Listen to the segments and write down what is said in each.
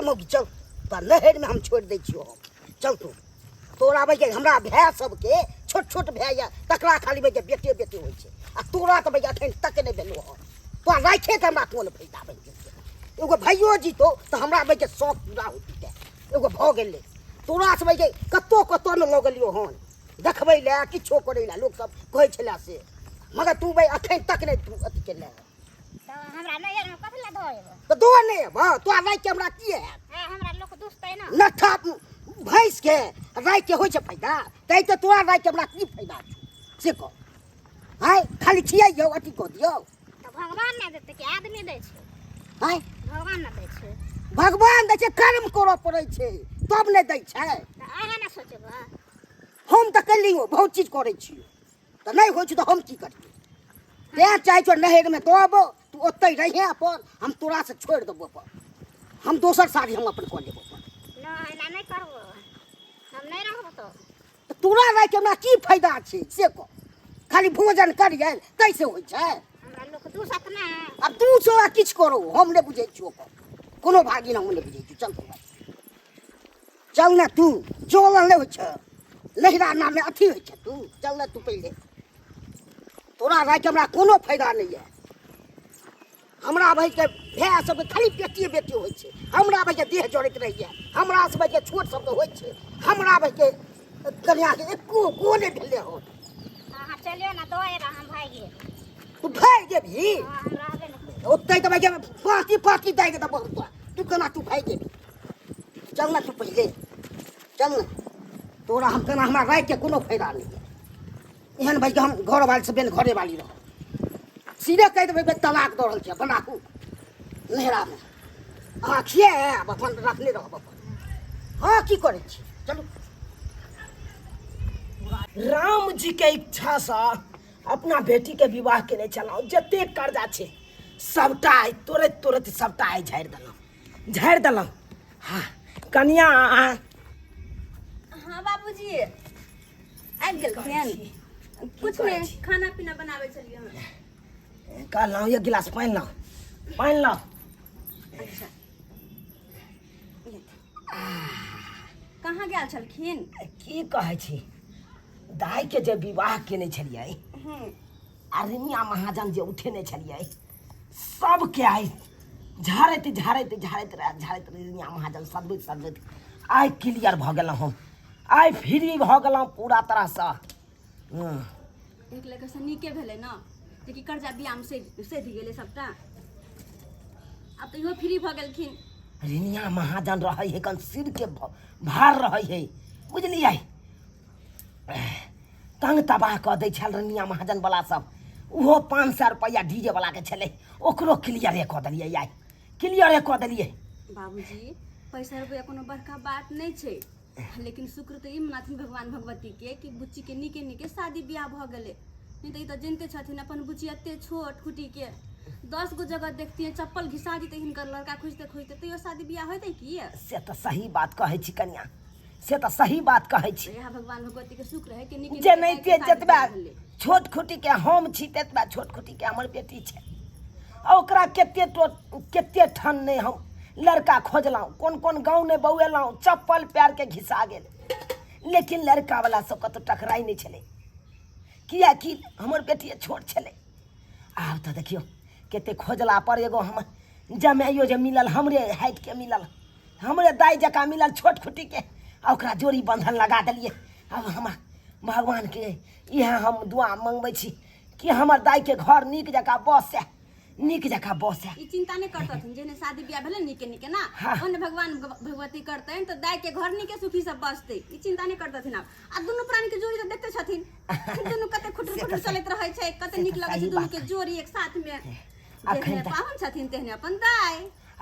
मौगी चल तो नहर में हम छोड़ दै छियो चल तू तोरा भाई हमरा भाय सबके छोट छोट भाय या तकरा खाली भाई बेटे बेटे होइ छै आ तोरा तो भाई अखन तक नहीं भेलो हो तो राखे के हमरा कोन फायदा बन जेतै एगो भाइयो जीतो तो हमरा भाई के शौक पूरा होतै एगो भ गेलै तोरा से भाई कतो कतो न लगलियो हन देखबै ले किछो करै ले लोग सब कहै छला से मगर तू भाई अखन तक नहीं तू अथी केले तो हमरा नैहर में कथि ला धोएब तो दो नहीं है तो राख के हमरा की है हां हमरा लोग दुसतै ना नठा भैंस के राख के होइ छै फायदा तै तो तोरा राख के हमरा की फायदा छै से कह हाय खाली खियाइयो अथी कह दियो तो भगवान ने देतै कि आदमी दै छै हाय भगवान ने दै छै भगवान दै छै कर्म करऽ पड़ै छै तब नहीं दै छै तो अहाँ ने सोचबै हम तो कलियो बहुत चीज करै छियो तो नहीं होइ छै तो हम की करिए ते चाहे छो नहर में तब तू ओतै रहे अपन हम तोरा से छोड़ देबो अपन हम दोसर साड़ी हम अपन कऽ लेबो अपन नहीं ना नहीं करबो हम नहीं रहबो तो तोरा रह के हमरा की फायदा छै से कह खाली भोजन करिए तैसे होइ छै हमरा लोग दुसत ना अब तू सो किछ करो हम नहीं बुझै छियो कोनो भागी ना हम नहीं बुझै छियो चल तू चल ना तू चल नहीं होइ छै नहिरा नाम में अथी होइ छै तू चल ना तू पहले तोरा रह के हमरा कोनो फायदा नहीं है हमरा भाई के भाय सब खाली बेटिए बेटी होइ छै हमरा भाई के देह जड़ैत रहिए हमरा सब के छोट सब होइ छै हमरा भाई के कन्या के एको को नहीं भेले हो अहाँ चलियो ना धोएब हम भागे तू भाग जेबही हां हम रहबे न ओतै तो भाई के पाती पाती दे के तो बहुत तू केना तू भाग जेबही चल ना तू पहले चल ना तोरा हम केना हमरा रह के कोनो फायदा नहीं है एहन भाई के हम घर वाली से बेन घरे वाली रह सीधे कह देबै तलाक दऽ रहल छै बनाकू नहरा में अहाँ खिए अपन रखने रहब अपन हाँ की करै छी चलू राम जी के इच्छा से अपना बेटी के विवाह केने चलाओ जते कर्जा छै सबटा तुरंत तुरंत सबटा झाड़ि देलहुँ हाँ कन्या हाँ बाबूजी आबि गेलखिन कुछ नहीं खाना पीना बनावे चलिए हम कहलहुँ एक गिलास पानि लाओ अच्छा कहाँ गेल छलखिन की कहै छी दाइ के जे विवाह केने छलियै आ रिमिया महाजन जे उठेने छलियै सबके आइ झाड़ैत रिमिया महाजन सदबैत आइ क्लियर भऽ गेलहुँ हम आइ फ्री भऽ गेलहुँ पूरा तरहसँ एक लेकर से नीके भेलै ना जेकि कर्जा बियाम से सधि गेलै सबटा अब तो इहो फ्री भऽ गेलखिन रिनिया महाजन रहै है कन सिर के भार रहै है बुझलियै तंग तबाह कऽ दै छल रिनिया महाजन वाला सब उहो 500 रुपया डीजे वाला के छलै ओकरो क्लियरे कऽ देलियै बाबूजी पैसा रुपया कोनो बड़का बात नहीं छै लेकिन शुक्र तो ई मनाथिन भगवान भगवती के कि बुच्ची के नीके नीके शादी बियाह भऽ गेलै नहीं तो ई तो जनते छथिन अपन बुच्ची एते छोट खुटी के 10 गो जगह देखती है चप्पल घिसा दी तो हिनकर लड़का खोजते खोजते तो शादी बियाह होते की से तो सही बात कहै छी कन्या से तो सही बात कहै छी यहाँ भगवान भगवती के शुक्र है कि नीके जे नहीं ते जतबा छोट खुटी के हम छी ततबा छोट खुटी के हमर बेटी छै आ ओकरा केते ठन नहीं हम लड़का खोजलहुँ कोन गाँव ने बौएलहुँ चप्पल पैर के घिसा गेल लेकिन लड़का वाला सब कतौ टकराई नहीं छलै कियाकि हमर बेटी छोट छलै आब तो देखियो केते खोजला पर एगो हम जमाइयो जे मिलल हमरे हाइट के मिलल हमरे दाई जका मिलल छोट खुटी के आ ओकरा जोड़ी बंधन लगा देलिए अब हम भगवान के इहे हम दुआ मंगबै छी कि हमर दाई के घर नीक जका बसे ई चिंता नहीं करतथिन जेने शादी बियाह भेलै नीके नीके ना ओने भगवान भगवती करतैन तो दाई के घर नीके सुखी सब बसतै ई चिंता नहीं करतथिन आ दुनू प्राणी के जोड़ी तो देखते छथिन दुनू कते खुटर चलैत रहै छै कते नीक लगै छै दुनू के जोड़ी एक साथ में जेहने पाहुन छथिन तेहने अपन दाई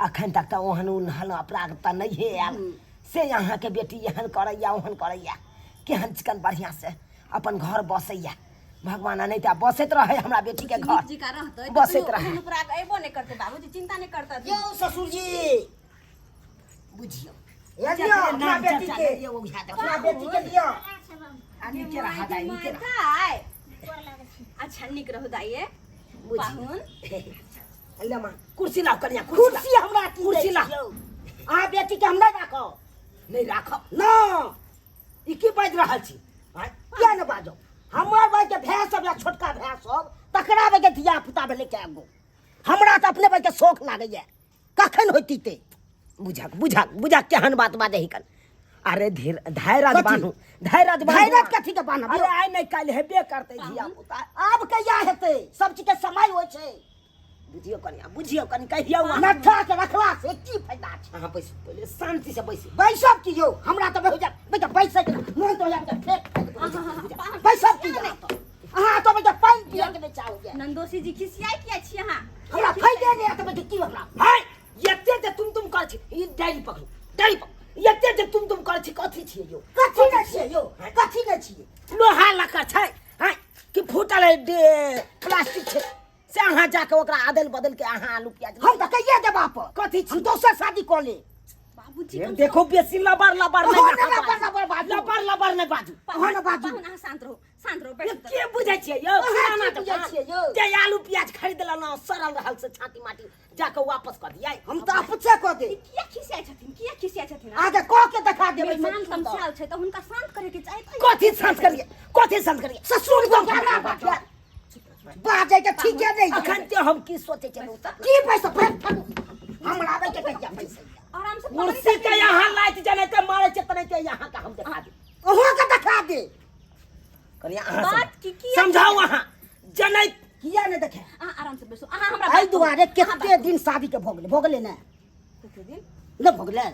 अखन तक तो ओहन उन्हल अपराध त नहीं है आयल से यहाँ के बेटी एहन करैया ओहन करैया केहन चिकन बढ़िया से अपन घर बसैया भगवान नहीं तो बसत रहे हमरा बेटी के घर जी का रहतै बसत रहे अपराध एबो नहीं करतै बाबूजी चिंता नहीं करतै यो ससुर जी बुझियो ये दियो अपना बेटी के दियो आगे के रहा दाई के दाई अच्छा निक रहु दाई पाहुन ले मां कुर्सी लाओ कन्या कुर्सी हमरा की कुर्सी दै लाओ छियौ? अहाँ बेटी के हम नहीं राखब नहीं राखब ना ई की बाज रहल छी आँय? किया न बाजो हमर भाई के भैंस सब या छोटका भैंस सब तकरा भाई के धिया पुता भेले के गो हमरा तो अपने भाई के शौक लागैया कखन होती ते बुझा केहन बात बाजे हिकन अरे धीर धैर्य कथी? बान्हू धैर्य धैर्य कथी के बान्हब अरे आइ नहीं काल्हि हेबे करतै धिया पुता आब कहिया हेतै सब चीज के समय होइ छै बुझियो कनि कहियौ अहाँ नठा के रखला से की फायदा छै अहाँ बैसू पहिले शांति से बैसू बैसब की यौ हमरा तो बेटा बेटा बैसै के मोन तो या फेक बैसब की अहाँ तो बेटा पानी पिए के नहीं चाहोगे नंदोसी जी खिसियाई किया छी अहाँ हमरा फायदे नहीं तो बेटा की हमरा हाय यते जे तुम कर छी ई डायरी पकड़ यते जे तुम कर छी कथी छियै यौ कथी नहीं छियै यौ कथी नहीं छियै लोहा लकर छै हाय कि फूटल प्लास्टिक छै से अहाँ जाके ओकरा आदल बदल के अहाँ आलू प्याज हम तो कहिए देबा पर कथी हम दोसर शादी कर ले बाबूजी देखो बेसी लबर ओहो ने लबर बाजू। लबर नहीं बाजू ओहो ने बाजू अहाँ शांत रहो ये बैठ के बुझै छियै यौ अहाँ पुराना की बुझै छियै यौ? जे आलू प्याज खरीद लेलहुँ सड़ल रहल से छाती माटी जाके वापस कर दियै हम तो अपसे कर दे किया खिसियाई छथिन आगे कह के दिखा देबै मेहमान तमसाल छै त हुनका शांत करे के चाही कथी शांत करिए ससुर को हमरा बात बाजे के ठीक है नहीं अखन ते हम की सोचे छलहुँ की पैसा फेंक हमरा आबे के कहिया पैसा आराम से कुर्सी के यहाँ लाइट जने ते मारे छै तने ते यहाँ का हम दिखा दे ओहो के दिखा दे कनिया अहाँ बात की समझाओ अहाँ जने किया ने देखे अहाँ आराम से बैसो अहाँ हमरा आई दुआरे केते दिन शादी के भोगले ना कते दिन न भोगले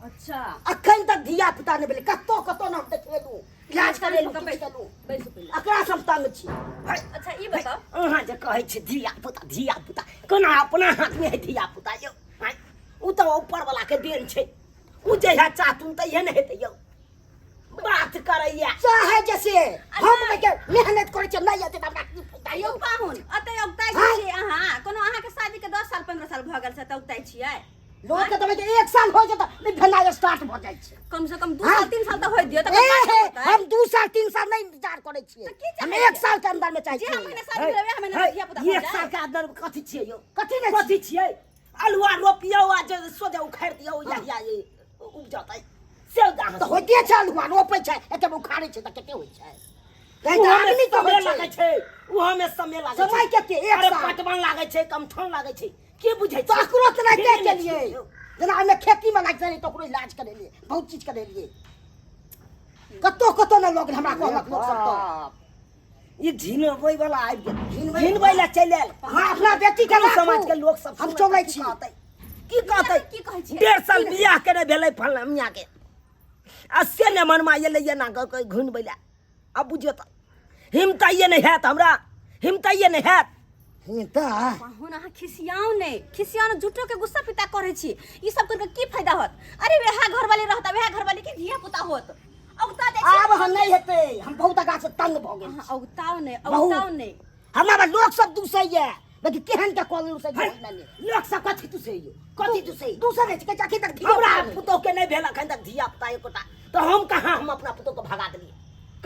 अच्छा अखन तक धिया पुता ने भेले कतो न हम देखेलू इलाज करेलू बैसो पहिले अकरा सब तंग छी अच्छा ई बताओ अहाँ जे कहै छै धिया पुता कोना अपना हाथ में है धिया पुता यौ आँय? उ तो ऊपर वाला के देन छै उ जहिया चाहतुन तहिया ने हेतै यौ बात करैया चाहे जैसे हम के मेहनत करे छ नहीं आते हमरा की फायदा यौ यौ पाहुन अतै औताइ हाँ। छी अहाँ कोनो अहाँ के शादी के 10 साल 15 साल भ गेल छै त औताइ छियै लोग के तो एक साल हो जता नहीं भेना स्टार्ट भ जाय छै कम से कम 2 हाँ। साल 3 साल त होय दियो त हम 2 साल 3 साल नहीं इंतजार करे छियै तो की चाहै हम छियै? 1 साल के अंदर में चाहिए जे हमने शादी भेलै हमने है, धिया पुता एक साल के अंदर कथी छियै यौ कथी ने कथी छियै अलुआ रोपियौ आ जे सोजा उखाड़ि दियौ या ये उग जतै से दाह तो होते चल हुआ रोपे छै एते उखाड़े छै त केते होय छै कहीं आदमी तो समय होय लागै छै छै उहो में समय लागै छै समय केते एक अरे साल पटवन लागै छै कमठन लागै छै के बुझै तो छै अकरो त नहीं फ्री के में लिए छियै। जना हमें खेती में लाग जाए तो ओकरो इलाज करे लिए बहुत चीज करे लिए कतो न लोग हमरा कहलक लोग सब तो ये झिनबै वाला आबि गेल झिनबै झिनबै ला चलि आयल हां अपना बेटी के गाँव समाज के लोग सब हम सुनै चलै की छी कहतै की कहतै की कहै छियै 1.5 साल बियाह करे भेलै फलना मियाँ के आ से ने मनमा एलै एना कऽ घुनबै ला अब बुझियो त हिम्मताइए नहीं हैत हमरा हिम्मताइए नहीं हैत हिंता पाहुन अहाँ खिसियाओ ने झूठो के गुस्सा पिता करे छी ई सब करके की फायदा होत अरे वेहा घरवाली रहता वेहा घरवाली के धिया पुता होत औता दे अब हम नहीं हेते हम बहुत आगा से तंग भ गेल अहाँ औताओ ने बहुत। हमरा लोग सब दूसैया लेकिन केहन के कॉल से नहीं लोक सब कथी तू से कथी तू से दूसरे के जाके तक हमरा धिया पुतोह के नहीं भेल अखन तक धिया पुता एकोटा तो हम कहाँ हम अपना पुतोह को भगा देलिए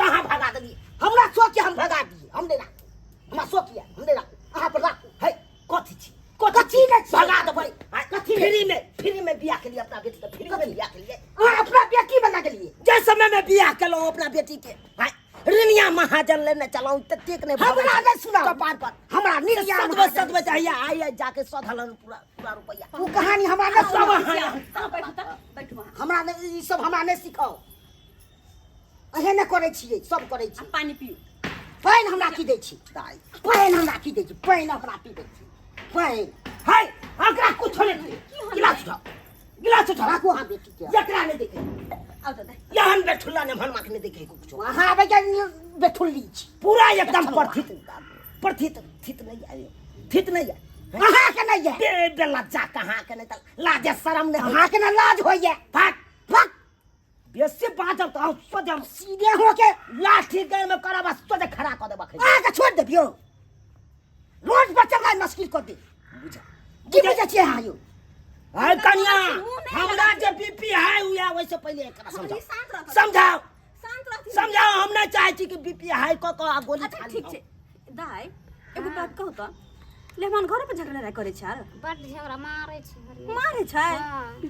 कहाँ भगा देलिए हमरा सोच के हम भगा दिए हम नहीं राखू हमरा सोच किया हम नहीं राखू अहाँ पर राखू है कथी छी कथी नहीं छी? भगा देबै कथी फ्री में बियाह के लिए अपना बेटी के फ्री में बियाह के लिए अहाँ अपना बेटी बना के लिए जिस समय में बियाह केलहुँ अपना बेटी के हाय रिनिया महाजन लेने चलाऊ ततेक ने हमरा नहीं सुनाओ। कपार पर हमरा निर्या सदबे चाहिए आई जाके सधलन पूरा रुपया वो कहानी हमरा नहीं सब सुनाओ। अहाँ बैठू अहाँ हमरा नहीं ई सब हमरा नहीं सिखाओ अहे न करे छियै सब करे छी पानी पियू पानि हमरा की दै छी पानि हमरा की दै छी पानि हमरा की दै छी पानि हाय अकरा कुछ नहीं दे गिलास उठा राखू अहाँ बेटी के जकरा नहीं देखे आओ दादा यहन बेठुल्ला ने भनमा के नहीं देखे कुछ अहाँ आबे के बेठुल्ली छी पूरा एकदम प्रथित नहीं आयो थित नहीं है अहाँ के नहीं है बेलज्जा कहाँ के नहीं त लाजे शरम नहीं अहाँ के न लाज होइए फट फक बेसी बाजब तो सोजब सीधे हो के लाठी गए में करब सोजे खड़ा कर देबा अहाँ के छोड़ देबियो रोज पर चलना मुश्किल कर दे बुझा की बुझे छियै अहाँ यो हाय कन्या मुंह नहीं हमरा लगा जे बीपी हाई हुआ वैसे पहले एकरा अरे शांत रहो समझाओ शांत रहो समझाओ हम नहीं चाहे छी कि बीपी हाई क आ गोली अच्छा खा ठीक छै दाई एगो बात कहू तो लेहमान घर पे झगड़ा लड़ाई करे छै बड झगड़ा मारै छै हरियर। मारे छै हाँ।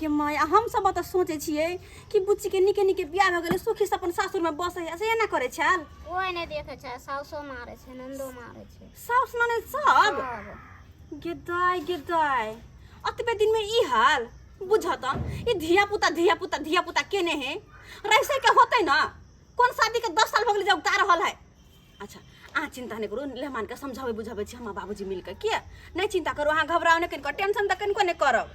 के माय आ हम सब त सोचे छियै कि बुच्ची के निके निके बियाह भ गेलै सुखी से अपन सासुर में बसै है से ना करे छै कोई नहीं देखे छै साउसो मारे छै नंदो मारे छै साउस ननद सब गेदाय अतबे दिन में ई हाल बुझत ई धिया पुता केने है रैसे के होते ना कौन शादी के 10 साल भ गेलै जब उतार रहल है। अच्छा अहाँ चिंता नहीं करू लेहमान के समझावे बुझावे छी हम बाबूजी मिलके के नहीं चिंता करू अहाँ घबराओ नहीं कनिको टेंशन त कनिको नहीं करब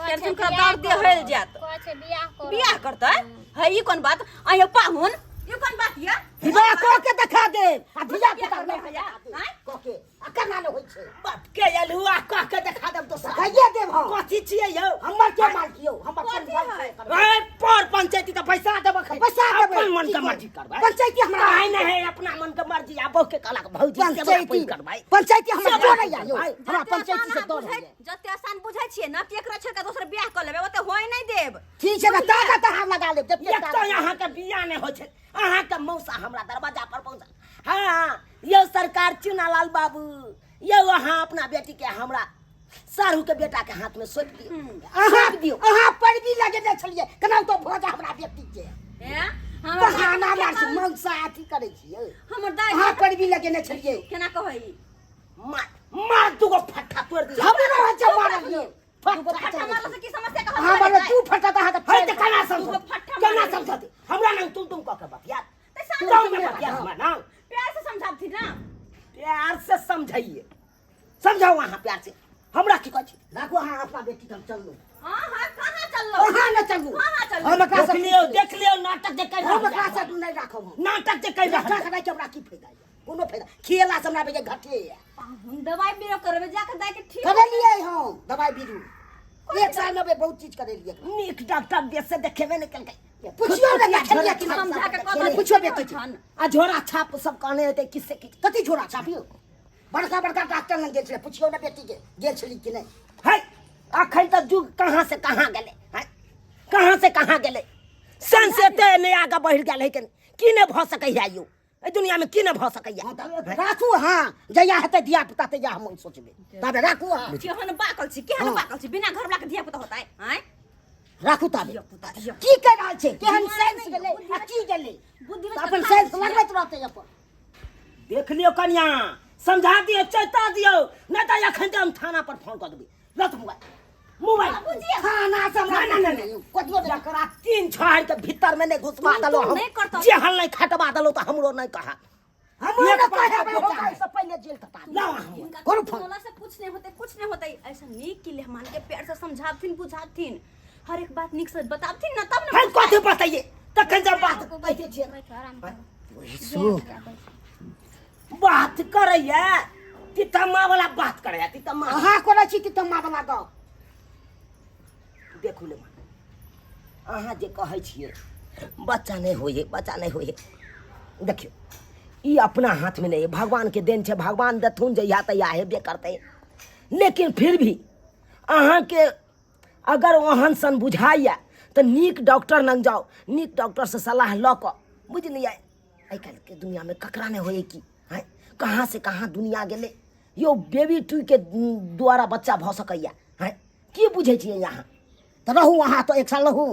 टेंशन कर दर्द दे होल जात कोई छै बियाह करतै है ई कोन बात आयो पाहुन ई कोन बात या विवाह को के दिखा दे आ धिया पुता में में हैं को के आ केना न होय छै बात के अलुआ कह के देखा देब तो कहिए देब हम कथी छियै यौ हमर के माल कियो हमर कथी कोन है? ए पर पंचायती त पैसा देब पैसा देबै अपन मन के मर्जी करबै पंचायती हमरा नहीं नहीं अपना मन के मर्जी आ बहु के कहला भौजी पंचायती करबै पंचायती हमरा जोड़ै या यौ हमरा पंचायती से दौड़ है जते आसान बुझै छियै ना कि एकरा छोड़ के दोसर बियाह कर लेबै ओते होय नहीं देब ठीक छै त ताकत अहाँ लगा लेब जते एक तो यहाँ के बिया नहीं हो छै अहाँ के मौसा हमरा दरवाजा पर पहुंचा हाँ यो सरकार चुनालाल बाबू यो अहाँ अपना बेटी के हमरा सारू के बेटा के हाथ में सौंप दियो अहाँ परबी लगेने छलिए केना तो भोजा हमरा बेटी के हैं बहाना मार से मौसा अथी करे छियै हमर दाई अहाँ परबी लगेने छलिए केना कहै मार दूगो फट्टा तोड़ दी हमरा हो छै मारल यौ फट्टा मारला से की समस्या का अहाँ बोले तू फटा त अहाँ के है त केना दूगो समझ फट्टा केना मारल। समझती हमरा नाम तुम कह के बतिया शांत तुम में बतिया हमरा नाम प्यार से समझाबथि ना प्यार से समझाइए समझाओ वहाँ प्यार से हमरा की कहै छी राखो अहाँ अपना बेटी हम चल लो हां कहां चललो अहाँ न चलू कहां चललो हम एकरा देख लियो नाटक जे कर हम एकरा से नहीं राखब हम नाटक जे कर एकरा से नहीं हमरा की फायदा है कोनो फायदा खेला से हमरा बेजे घटे है हम दवाई बीरो करबे जाके दाई के ठीक करे लिए हम दवाई बीरू एक साल में बहुत चीज करे लिए नीक डॉक्टर देश से देखेबे नहीं कल पूछियो ना देखलिए कि समझा के पूछियो पूछो बेटी छन आ झोरा छाप सब कहने होते किससे की कति झोरा छापियो बड़का बड़का डॉक्टर लग गेल छले पूछियो ना बेटी के गेल छली कि नहीं है अखन तक जुग कहां से कहां गेले है कहां से कहां गेले संसते ने आगे बढ़ गेल है कि ने भ सकैया यो ए दुनिया में की ने भ सकैया राखू हाँ जया हेते धिया पुता ते या हम सोचबे तबे राखू हाँ केहन बाकल छी केहन बाकल छी बिना घर वाला के धिया पुता होता है हैं राखू तबे की कर रहल छै केहन सेंस गेले आ की गेले बुद्धि में अपन सेंस लगबैत रहते अपन देख लियो कन्या समझा दियो चेता दियो नहीं तो अखन हम थाना पर फोन कर देबे लत मोबाइल खाना सब नहीं कतियो जकरा 3 छहर के भीतर में नहीं घुसवा दलो हम नहीं करता। जे हल नहीं खटवा दलो तो हमरो नहीं कहा हम ये ना तो कहे बात होगा है। इससे पहले जेल कटा ना करो फोन बोला से कुछ नहीं होते ऐसा नीक कि लेहमान के प्यार से समझाबथिन बुझाबथिन हर एक बात नीक से बताबथिन ना तब ना हम कथि बताइए तखन जब बात कहते छियै आराम करो सो बात करैया तितम्मा वाला बात करैया तितम्मा अहाँ कोना छी कि तम्मा वाला गप देखू ले अहाँ जे कहै छियै बच्चा नहीं होइए देखियो ई अपना हाथ में नहीं है भगवान के देन छे भगवान देथुन जहिया तहिया हेबे करते लेकिन फिर भी अहाँ के अगर ओहन सन बुझाइया तो नीक डॉक्टर लग जाओ नीक डॉक्टर से सलाह ल क बुझलिए आई काल्हि के दुनिया में ककरा नहीं होए की है कहाँ से कहाँ दुनिया गेले यो बेबी टू के द्वारा बच्चा भ सकैया है की बुझे छियै यहाँ तो रहू वहाँ तो एक साल रहू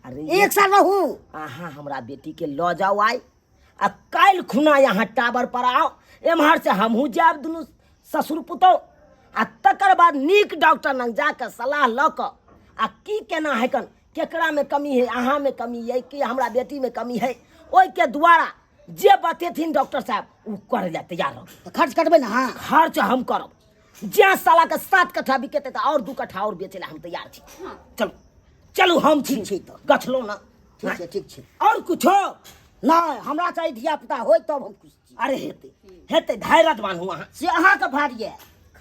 अरे एक साल रहू अहाँ हमरा बेटी के ल जाओ आइ आ काल्हि खुना यहाँ टावर पर आओ एम्हर से हमहूँ जायब दुनू ससुर पुतौ आ तकर बाद नीक डॉक्टर लग जाके सलाह ल क आ की केना है कन केकरा में कमी है अहाँ में कमी है कि हमरा बेटी में कमी है ओहि के द्वारा जे बतेथिन डॉक्टर साहब उ करे ला तैयार रहो तो खर्च करबे ना हाँ खर्च हम करब ज्યાં साला के 7 कट्ठा बिकेते तो और 2 कट्ठा और बेचे ला हम तैयार छी चलो चलू हम छी ठीक तो गछलो ना ठीक छै और कुछो नहीं हमरा चाहिए धिया पुता होय तब हम खुश छी अरे हेते धैर्य बान्हू अहाँ से अहाँ के भारी है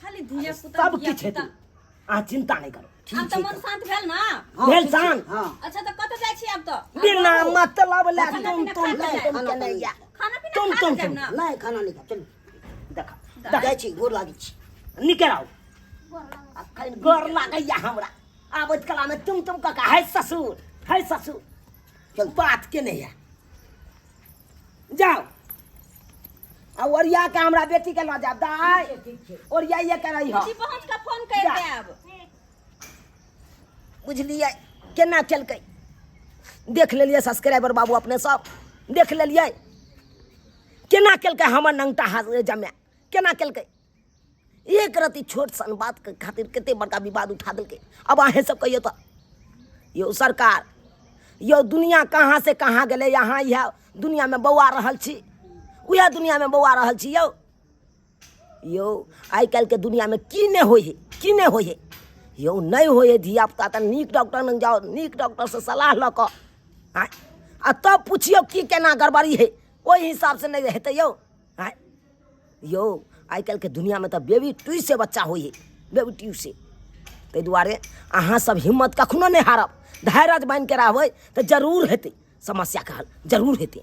खाली धिया पुता सब किछ हेते अहाँ चिंता नहीं करो अब तो मन शांत भेल ना भेल शान हाँ अच्छा तो कत जाय छी अब तो बिना मतलब ला खाना तुम पीना खा के नहीं या खाना पीना तुम खा तुम लेब ना नहीं खाना नहीं खा चलू देखा जाइ छी गोर लागी छी निकराओ अखन गोर लागैया हमरा आबत कला में तुम का है ससुर चल। बात के नहीं है जाओ आ ओरिया के हमरा बेटी के लऽ जाब दाय ओरिया ये करई हो बेटी पहुंच के फोन कर देब बुझलिए केना चलकै देख लेलिए सब्सक्राइबर बाबू अपने सब देख लेलिए केना केलकै हमर नंगटा हाथ जमे केना केलकै एक रति छोट सन बात के खातिर कते बड़का विवाद उठा देलकै अब अहें सब कहियो तो यो सरकार यो दुनिया कहाँ से कहाँ गेलै यहाँ यह दुनिया में बौआ रहल छी उहे दुनिया में बौआ रहल छी यो आइ काल्हि के दुनिया में की नहीं होय है की नहीं होय है यो नहीं होय है धिया पुता तऽ नीक डॉक्टर लग जाओ नीक डॉक्टर से सलाह लऽ कऽ आ तब पूछियो की केना गड़बड़ी है ओहि हिसाब से नहीं हेतै यो आइ काल्हि के दुनिया में तऽ बेबी ट्यूब से बच्चा होय है बेबी ट्यूब से ताहि दुआरे अहाँ सब हिम्मत कखनो नहीं हारब धैर्य बांधि के रहबै तऽ जरूर हेतै समस्या के हल जरूर हेतै।